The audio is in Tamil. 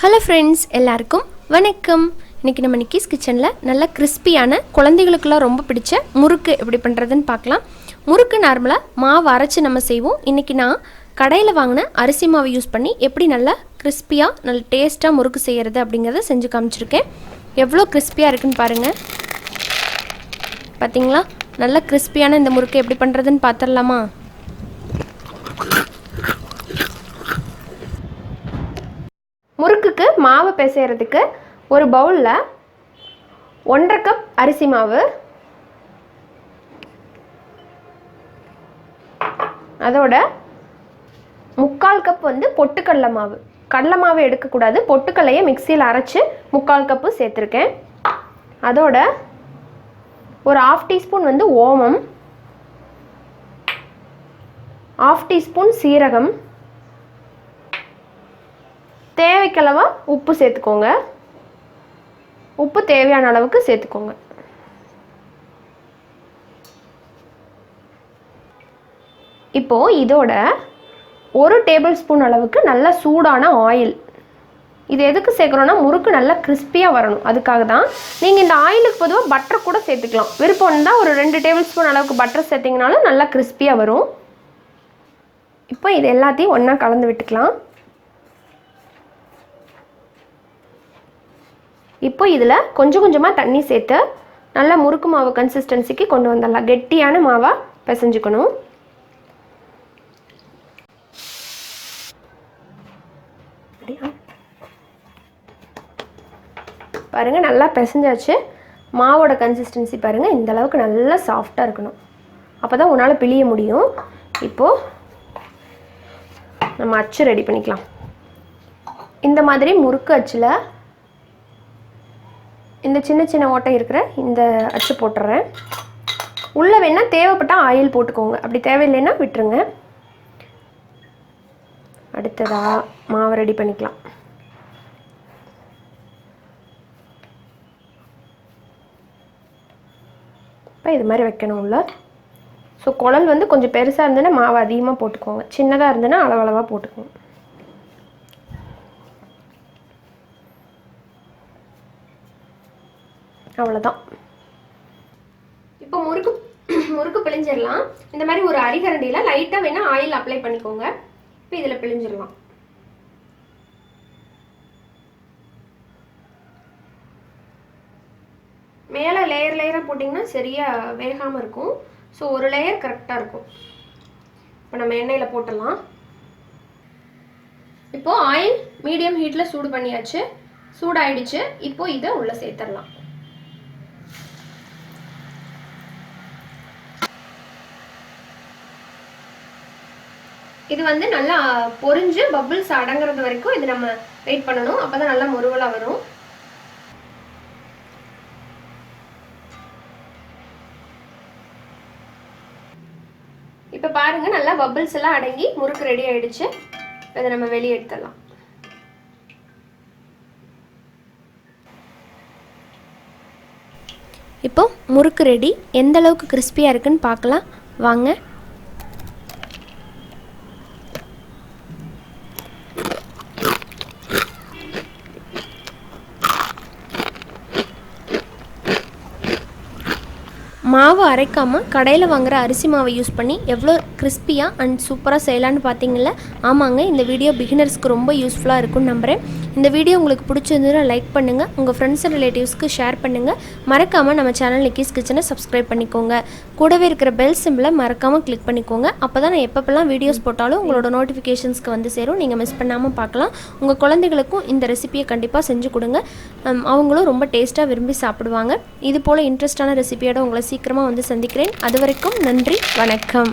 ஹலோ ஃப்ரெண்ட்ஸ், எல்லாருக்கும் வணக்கம். இன்றைக்கி நம்ம நிக்கிஸ் கிச்சனில் நல்ல கிறிஸ்பியான குழந்தைகளுக்கெல்லாம் ரொம்ப பிடிச்ச முறுக்கு எப்படி பண்ணுறதுன்னு பார்க்கலாம். முறுக்கு நார்மலாக மாவு அரைச்சி நம்ம செய்வோம். இன்றைக்கி நான் கடையில் வாங்கின அரிசி மாவு யூஸ் பண்ணி எப்படி நல்லா கிறிஸ்பியாக நல்ல டேஸ்ட்டாக முறுக்கு செய்கிறது அப்படிங்கிறத செஞ்சு காமிச்சிருக்கேன். எவ்வளோ கிறிஸ்பியாக இருக்குன்னு பாருங்கள். பார்த்தீங்களா, நல்ல கிறிஸ்பியான இந்த முறுக்கு எப்படி பண்ணுறதுன்னு பார்த்துடலாமா? முறுக்குக்கு மாவு பிசைகிறதுக்கு ஒரு பவுலில் 1.5 கப் அரிசி மாவு, அதோட 3/4 கப் பொட்டுக்கடலை மாவு. கடலை மாவு எடுக்கக்கூடாது, பொட்டுக்கடலையை மிக்சியில் அரைச்சி 3/4 கப்பு சேர்த்துருக்கேன். அதோட ஒரு 1/2 டீஸ்பூன் ஓமம், 1/2 டீஸ்பூன் சீரகம், தேவைக்களவா உப்பு சேர்த்துக்கோங்க. உப்பு தேவையான அளவுக்கு சேர்த்துக்கோங்க. இப்போது இதோட 1 டேபிள் ஸ்பூன் அளவுக்கு நல்ல சூடான ஆயில். இது எதுக்கு சேர்க்குறோன்னா முறுக்கு நல்லா கிறிஸ்பியாக வரணும், அதுக்காக தான். நீங்கள் இந்த ஆயிலுக்கு பொதுவாக பட்டர் கூட சேர்த்துக்கலாம். விருப்பம் இருந்தால் ஒரு 2 டேபிள் ஸ்பூன் அளவுக்கு பட்டர் சேர்த்திங்கனாலும் நல்லா கிறிஸ்பியாக வரும். இப்போ இது எல்லாத்தையும் ஒன்றா கலந்து விட்டுக்கலாம். இப்போ இதில் கொஞ்சம் கொஞ்சமாக தண்ணி சேர்த்து நல்லா முறுக்கு மாவு கன்சிஸ்டன்சிக்கு கொண்டு வந்துடலாம். கெட்டியான மாவாக பிசைஞ்சுக்கணும். பாருங்கள், நல்லா பிசைஞ்சாச்சு. மாவோட கன்சிஸ்டன்சி பாருங்கள், இந்த அளவுக்கு நல்லா சாஃப்டாக இருக்கணும். அப்போ தான் உன்னால் பிழிய முடியும். இப்போது நம்ம அச்சு ரெடி பண்ணிக்கலாம். இந்த மாதிரி முறுக்கு அச்சில் இந்த சின்ன சின்ன ஓட்டை இருக்கிற இந்த அச்சு போட்டுறேன். உள்ளே வேணால் தேவைப்பட்டால் ஆயில் போட்டுக்கோங்க, அப்படி தேவையில்லைன்னா விட்டுருங்க. அடுத்ததாக மாவு ரெடி பண்ணிக்கலாம். இப்போ இது மாதிரி வைக்கணும் உள்ள. ஸோ குழல் கொஞ்சம் பெருசாக இருந்ததுன்னா மாவு அதிகமாக போட்டுக்கோங்க, சின்னதாக இருந்ததுன்னா அளவளவாக போட்டுக்கோங்க. அவ்வளோதான். இப்போ முறுக்கு பிழிஞ்சிடலாம். இந்த மாதிரி ஒரு அரிகரண்டியில் லைட்டாக வேணால் ஆயில் அப்ளை பண்ணிக்கோங்க. இப்போ இதில் பிழிஞ்சிடலாம். மேலே லேயராக போட்டிங்கன்னா சரியாக வேகாமல் இருக்கும். ஸோ ஒரு லேயர் கரெக்டாக இருக்கும். இப்போ நம்ம எண்ணெயில் போட்டுடலாம். இப்போது ஆயில் மீடியம் ஹீட்டில் சூடு பண்ணியாச்சு, சூடாயிடுச்சு. இப்போது இதை உள்ளே சேர்த்துடலாம். இது நல்லா பொரிஞ்சு பபிள்ஸ் அடங்குறது வரைக்கும் இது நம்ம வெயிட் பண்ணணும். அப்போ தான் நல்லா முறுவலாக வரும். இப்போ பாருங்கள், நல்லா பபிள்ஸ் எல்லாம் அடங்கி முறுக்கு ரெடி ஆயிடுச்சு. இதை நம்ம வெளியே எடுத்துடலாம். இப்போ முறுக்கு ரெடி. எந்த அளவுக்கு கிறிஸ்பியாக இருக்குன்னு பார்க்கலாம் வாங்க. மாவு அரைக்காமல் கடையில் வாங்குகிற அரிசி மாவை யூஸ் பண்ணி எவ்வளோ கிறிஸ்பியாக அண்ட் சூப்பராக செய்யலான்னு பார்த்தீங்களா? ஆமாங்க, இந்த வீடியோ பிகினர்ஸ்க்கு ரொம்ப யூஸ்ஃபுல்லாக இருக்கும்னு நம்புகிறேன். இந்த வீடியோ உங்களுக்கு பிடிச்சிருந்ததுன்னா லைக் பண்ணுங்கள், உங்கள் ஃப்ரெண்ட்ஸ் அண்ட் ரிலேட்டிவ்ஸ்க்கு ஷேர் பண்ணுங்கள். மறக்காமல் நம்ம சேனல் நிக்கிஸ் கிச்சனை சப்ஸ்கிரைப் பண்ணிக்கோங்க. கூடவே இருக்கிற பெல் சிம்பிளை மறக்காமல் கிளிக் பண்ணிக்கோங்க. அப்போ தான் நான் எப்பப்பெல்லாம் வீடியோஸ் போட்டாலும் உங்களோட நோட்டிஃபிகேஷன்ஸ்க்கு சேரும். நீங்கள் மிஸ் பண்ணாமல் பார்க்கலாம். உங்கள் குழந்தைகளுக்கும் இந்த ரெசிபியை கண்டிப்பாக செஞ்சு கொடுங்க. அவங்களும் ரொம்ப டேஸ்ட்டாக விரும்பி சாப்பிடுவாங்க. இது போல் இன்ட்ரெஸ்டான ரெசிபியோட உங்களை சீக்கிரமாக சந்திக்கிறேன். அது வரைக்கும் நன்றி, வணக்கம்.